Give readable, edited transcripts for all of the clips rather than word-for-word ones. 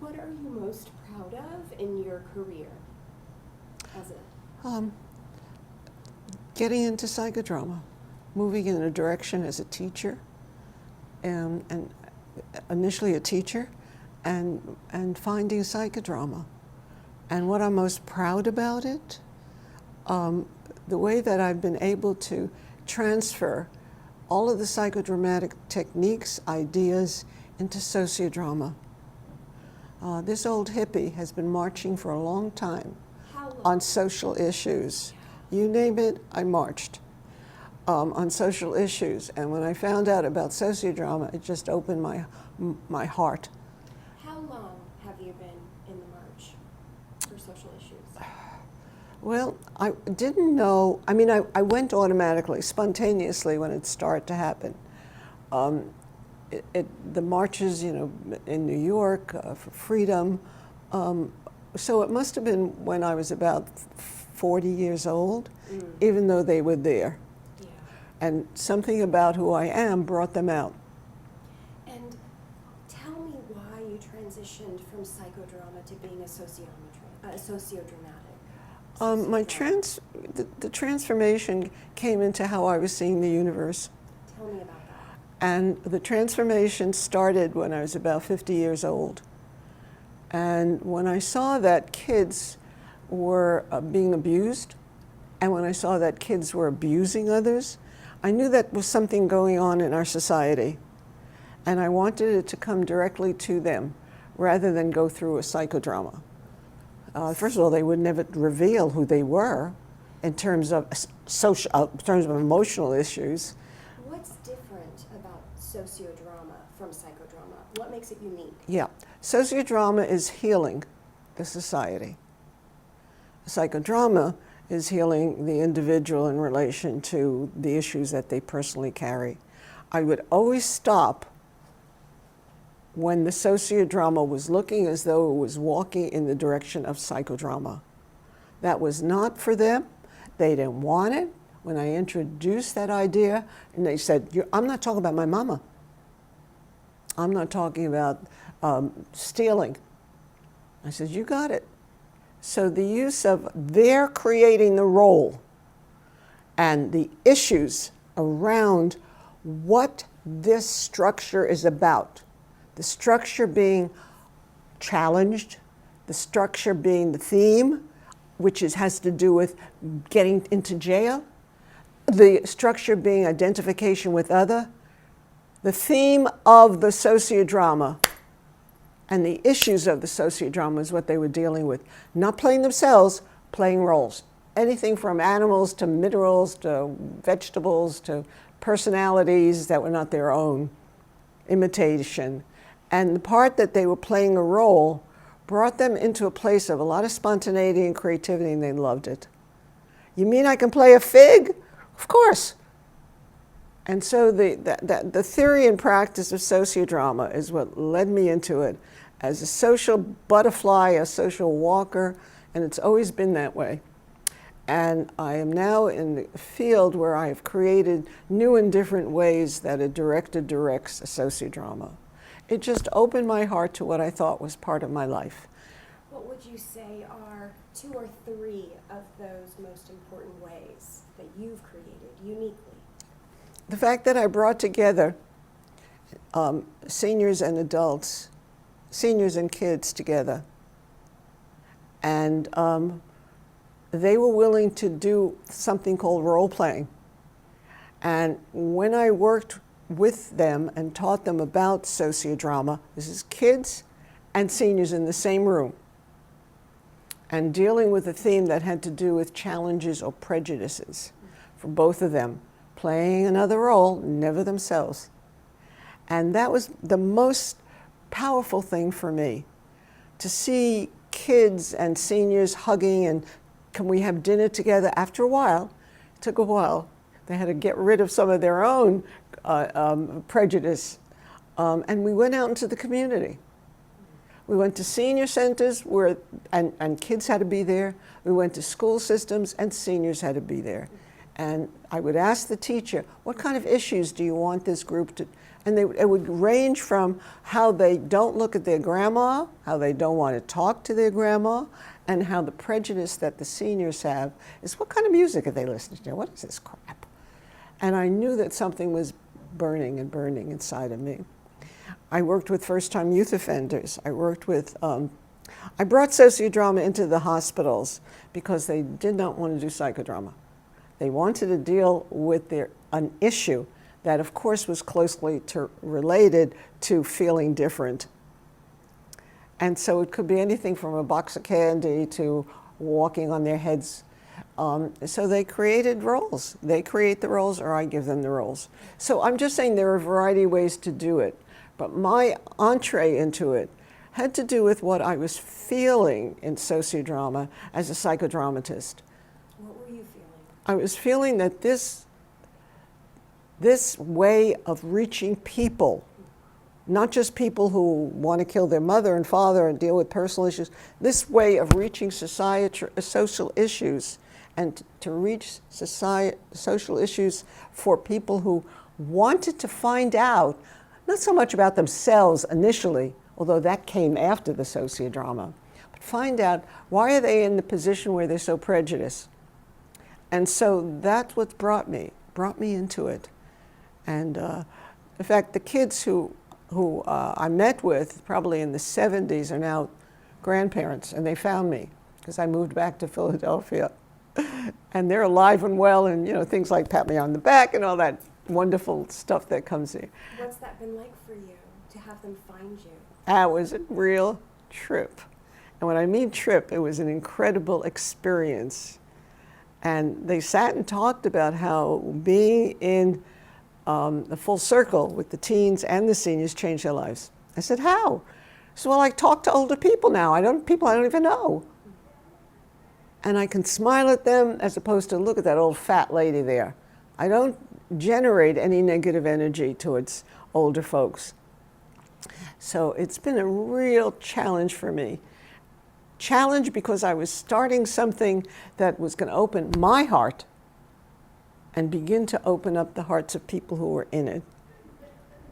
what are you most proud of in your career as a... Getting into psychodrama, moving in a direction as a teacher, and initially a teacher, and finding psychodrama. And what I'm most proud about it, the way that I've been able to transfer all of the psychodramatic techniques, ideas, into sociodrama. This old hippie has been marching for a long time on social issues. You name it, I marched on social issues. And when I found out about sociodrama, it just opened my heart. How long have you been in the march for social issues? Well, I didn't know. I mean, I went automatically, spontaneously when it started to happen. The marches, you know, in New York for freedom. So it must have been when I was about 40 years old, even though they were there. Yeah. And something about who I am brought them out. And tell me why you transitioned from psychodrama to being a sociodramatic. The transformation came into how I was seeing the universe. Tell me about that. And the transformation started when I was about 50 years old. And when I saw that kids were being abused, and when I saw that kids were abusing others, I knew that was something going on in our society. And I wanted it to come directly to them rather than go through a psychodrama. First of all, they would never reveal who they were in terms of emotional issues. What's different about sociodrama from psychodrama? What makes it unique? Yeah, sociodrama is healing the society. Psychodrama is healing the individual in relation to the issues that they personally carry. I would always stop when the sociodrama was looking as though it was walking in the direction of psychodrama. That was not for them. They didn't want it. When I introduced that idea, and they said, I'm not talking about my mama. I'm not talking about stealing. I said, you got it. So the use of their creating the role and the issues around what this structure is about, the structure being challenged, the structure being the theme, which has to do with getting into jail, the structure being identification with other, the theme of the sociodrama and the issues of the sociodrama is what they were dealing with. Not playing themselves, playing roles. Anything from animals to minerals to vegetables to personalities that were not their own, imitation. And the part that they were playing a role brought them into a place of a lot of spontaneity and creativity, and they loved it. You mean I can play a fig? Of course. And so the theory and practice of sociodrama is what led me into it as a social butterfly, a social walker, and it's always been that way. And I am now in the field where I have created new and different ways that a director directs a sociodrama. It just opened my heart to what I thought was part of my life. What would you say are 2 or 3 of those most important ways that you've created uniquely? The fact that I brought together seniors and adults, seniors and kids together, and they were willing to do something called role-playing. And when I worked with them and taught them about sociodrama, this is kids and seniors in the same room, and dealing with a theme that had to do with challenges or prejudices for both of them, playing another role, never themselves. And that was the most powerful thing for me, to see kids and seniors hugging and can we have dinner together. After a while, it took a while, they had to get rid of some of their own prejudice. And we went out into the community. We went to senior centers where, and kids had to be there. We went to school systems and seniors had to be there. And I would ask the teacher, what kind of issues do you want this group And it would range from how they don't look at their grandma, how they don't want to talk to their grandma, and how the prejudice that the seniors have is, what kind of music are they listening to? What is this crap? And I knew that something was burning and burning inside of me. I worked with first-time youth offenders. I worked with, I brought sociodrama into the hospitals because they did not want to do psychodrama. They wanted to deal with an issue that, of course, was closely related to feeling different. And so it could be anything from a box of candy to walking on their heads. So they created roles. They create the roles, or I give them the roles. So I'm just saying there are a variety of ways to do it. But my entree into it had to do with what I was feeling in sociodrama as a psychodramatist. What were you feeling? I was feeling that this way of reaching people, not just people who want to kill their mother and father and deal with personal issues, this way of reaching social issues, and to reach social issues for people who wanted to find out, not so much about themselves initially, although that came after the sociodrama, but find out, why are they in the position where they're so prejudiced? And so that's what brought me into it. And in fact, the kids who I met with probably in the 70s are now grandparents, and they found me because I moved back to Philadelphia. And they're alive and well, and things like pat me on the back and all that wonderful stuff that comes in. What's that been like for you, to have them find you? That was a real trip. And when I mean trip, it was an incredible experience. And they sat and talked about how being in the full circle with the teens and the seniors changed their lives. I said, how? So, well, I talk to older people now. People I don't even know. And I can smile at them as opposed to look at that old fat lady there. I don't generate any negative energy towards older folks. So it's been a real challenge for me. Challenge because I was starting something that was going to open my heart and begin to open up the hearts of people who were in it.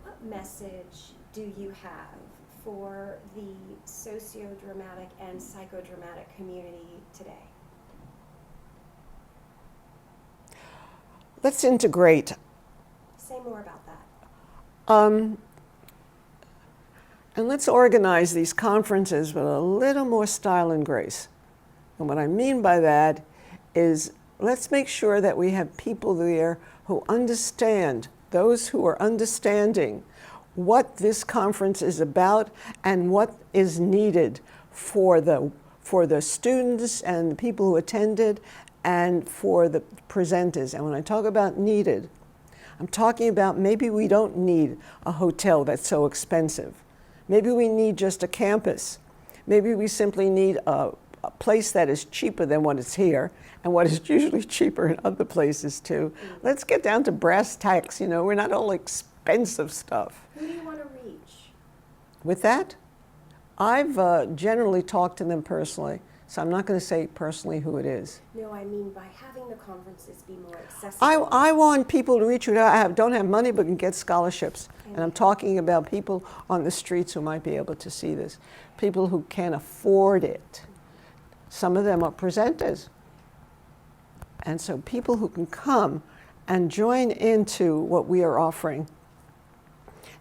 What message do you have for the sociodramatic and psychodramatic community today? Let's integrate. Say more about that. And let's organize these conferences with a little more style and grace. And what I mean by that is, let's make sure that we have people there who understand, those who are understanding what this conference is about and what is needed for the students and the people who attended and for the presenters. And when I talk about needed, I'm talking about maybe we don't need a hotel that's so expensive. Maybe we need just a campus. Maybe we simply need a place that is cheaper than what is here and what is usually cheaper in other places too. Let's get down to brass tacks, we're not all expensive stuff. Who do you want to reach? With that, I've generally talked to them personally, so I'm not going to say personally who it is. No, I mean by having the conferences be more accessible. I want people to reach who don't have money but can get scholarships. And I'm talking about people on the streets who might be able to see this, people who can afford it. Some of them are presenters. And so people who can come and join into what we are offering.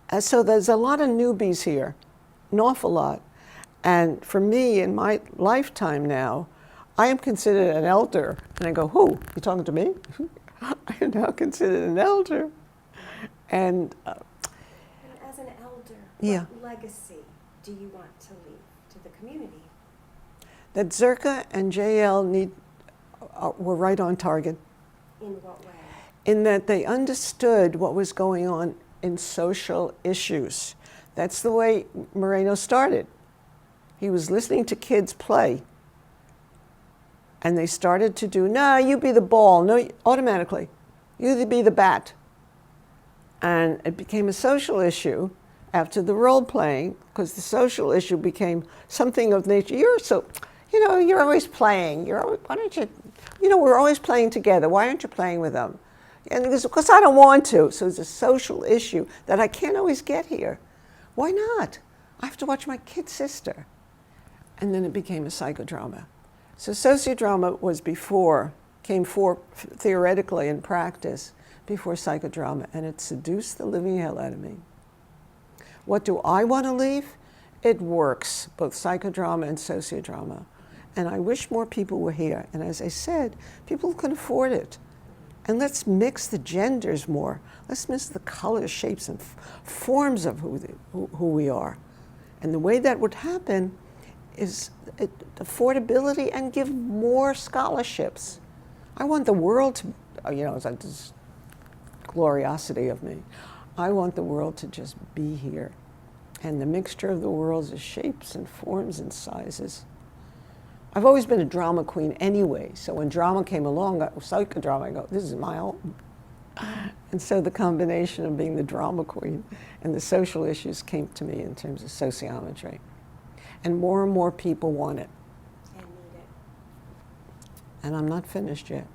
And so there's a lot of newbies here, an awful lot. And for me, in my lifetime now, I am considered an elder. And I go, who? You talking to me? I am now considered an elder. And as an elder, yeah. What legacy do you want to leave to the community? That Zerka and JL were right on target. In what way? In that they understood what was going on in social issues. That's the way Moreno started. He was listening to kids play. And they started to do, no, you be the ball. No, automatically. You be the bat. And it became a social issue after the role playing, because the social issue became something of nature. You're always playing. Why don't you, we're always playing together. Why aren't you playing with them? And he goes, because I don't want to. So it's a social issue that I can't always get here. Why not? I have to watch my kid sister. And then it became a psychodrama. So sociodrama was came theoretically in practice before psychodrama, and it seduced the living hell out of me. What do I want to leave? It works, both psychodrama and sociodrama. And I wish more people were here. And as I said, people can afford it. And let's mix the genders more. Let's mix the colors, shapes, and forms of who we are. And the way that would happen is affordability and give more scholarships. I want the world to, it's this gloriosity of me. I want the world to just be here. And the mixture of the worlds is shapes and forms and sizes. I've always been a drama queen anyway, so when drama came along, psychodrama, I go, this is my home. And so the combination of being the drama queen and the social issues came to me in terms of sociometry. And more people want it. And need it. And I'm not finished yet.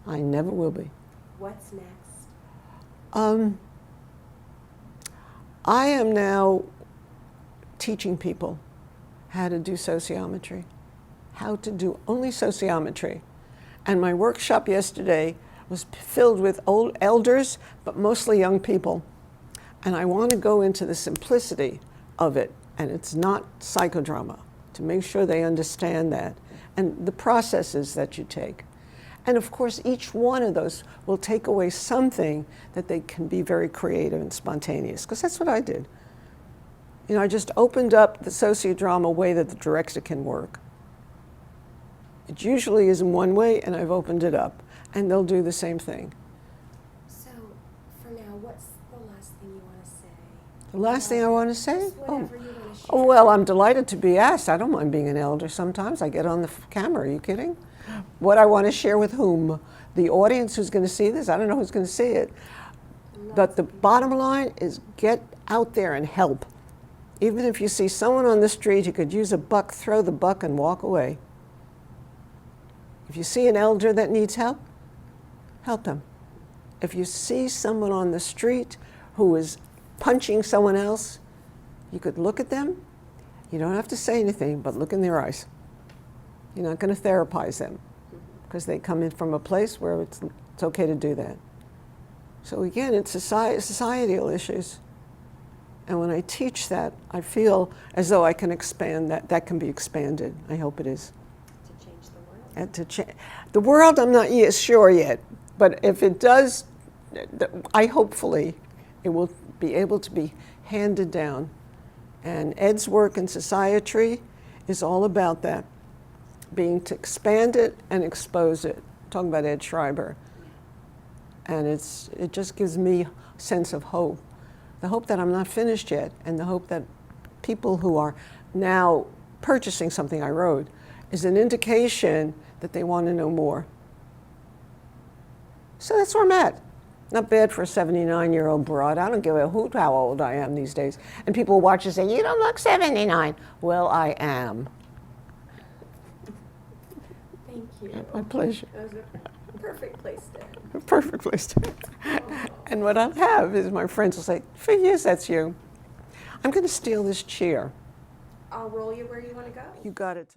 I never will be. What's next? I am now teaching people how to do sociometry, how to do only sociometry. And my workshop yesterday was filled with old elders, but mostly young people. And I want to go into the simplicity of it, and it's not psychodrama, to make sure they understand that, and the processes that you take. And of course, each one of those will take away something that they can be very creative and spontaneous, because that's what I did. I just opened up the sociodrama way that the director can work. It usually is in one way, and I've opened it up, and they'll do the same thing. So, for now, what's the last thing you want to say? The last thing I want to say? Just whatever you want to share. Oh, well, I'm delighted to be asked. I don't mind being an elder sometimes. I get on the camera. Are you kidding? What I want to share with whom? The audience who's going to see this? I don't know who's going to see it. But the bottom line is get out there and help. Even if you see someone on the street who could use a buck, throw the buck and walk away. If you see an elder that needs help, help them. If you see someone on the street who is punching someone else, you could look at them. You don't have to say anything, but look in their eyes. You're not going to therapize them because they come in from a place where it's okay to do that. So again, it's societal issues. And when I teach that, I feel as though I can expand that can be expanded. I hope it is. To change the world. And the world, I'm not sure yet. But if it does, hopefully it will be able to be handed down. And Ed's work in society is all about that, being to expand it and expose it. I'm talking about Ed Schreiber. And it just gives me a sense of hope. The hope that I'm not finished yet, and the hope that people who are now purchasing something I wrote is an indication that they want to know more. So that's where I'm at. Not bad for a 79-year-old broad. I don't give a hoot how old I am these days. And people watch and say, you don't look 79. Well, I am. Thank you. My pleasure. That was a perfect place to end. A perfect place to end. And what I'll have is my friends will say, figures, that's you. I'm going to steal this chair. I'll roll you where you want to go. You got it.